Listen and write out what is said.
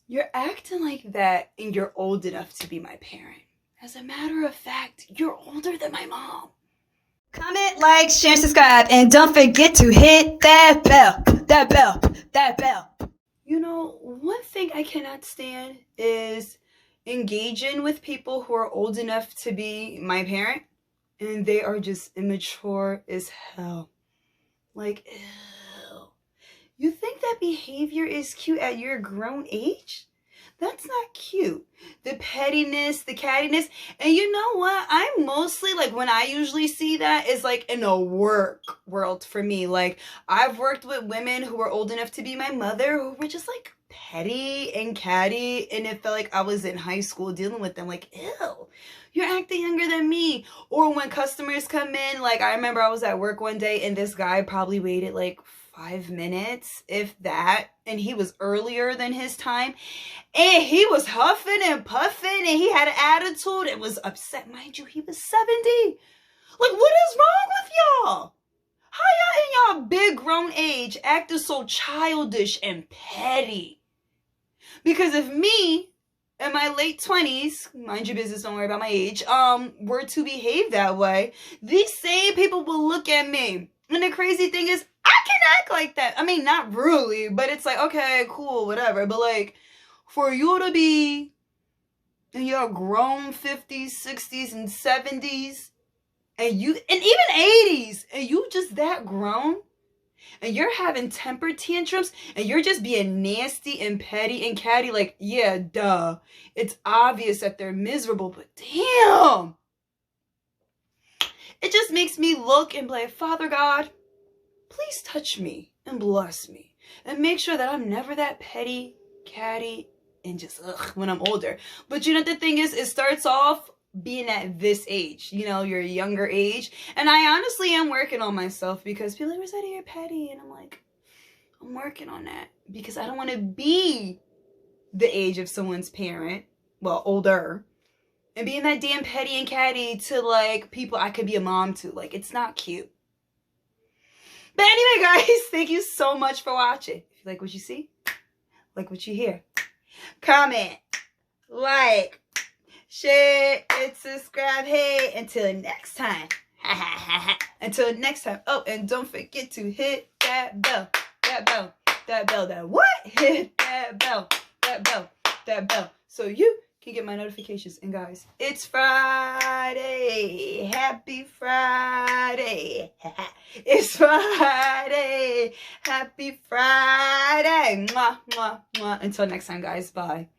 You're acting like that and you're old enough to be my parent. As a matter of fact, you're older than my mom. Comment, like, share, and subscribe, and don't forget to hit that bell, that bell, that bell. You know, one thing I cannot stand is engaging with people who are old enough to be my parent, and they are just immature as hell. Like, ew. You think that behavior is cute at your grown age? That's not cute. The pettiness, the cattiness. And you know what? I'm mostly like, when I usually see that is like in a work world for me. Like, I've worked with women who were old enough to be my mother who were just like petty and catty. And it felt like I was in high school dealing with them. Like, ew, you're acting younger than me. Or when customers come in, like, I remember I was at work one day and this guy probably waited like 5 minutes, if that. And he was earlier than his time. And he was huffing and puffing and he had an attitude and was upset. Mind you, he was 70. Like, what is wrong with y'all? How y'all in y'all big grown age acting so childish and petty? Because if me in my late 20s, mind your business, don't worry about my age, were to behave that way, these same people will look at me. And the crazy thing is, I can act like that. I mean, not really, but it's like, okay, cool, whatever. But like, for you to be in your grown 50s, 60s, and 70s, and even 80s, and you just that grown, and you're having temper tantrums, and you're just being nasty and petty and catty, like, yeah, duh. It's obvious that they're miserable, but damn. It just makes me look and be like, Father God, please touch me and bless me. And make sure that I'm never that petty, catty, and just when I'm older. But you know, the thing is, it starts off being at this age, you know, your younger age. And I honestly am working on myself because people are like, Rosetta, you're petty. And I'm like, I'm working on that because I don't want to be the age of someone's parent, well, older, and being that damn petty and catty to like people I could be a mom to. Like, it's not cute. But anyway, guys, thank you so much for watching. If you like what you see, like what you hear, comment, like, share, and subscribe. Hey, until next time. Until next time. Oh, and don't forget to hit that bell. That bell. That bell. That what? Hit that bell. That bell. That bell. So you can get my notifications. And guys, it's Friday. Happy Friday. It's Friday. Happy Friday. Mwah, mwah, mwah. Until next time, guys. Bye.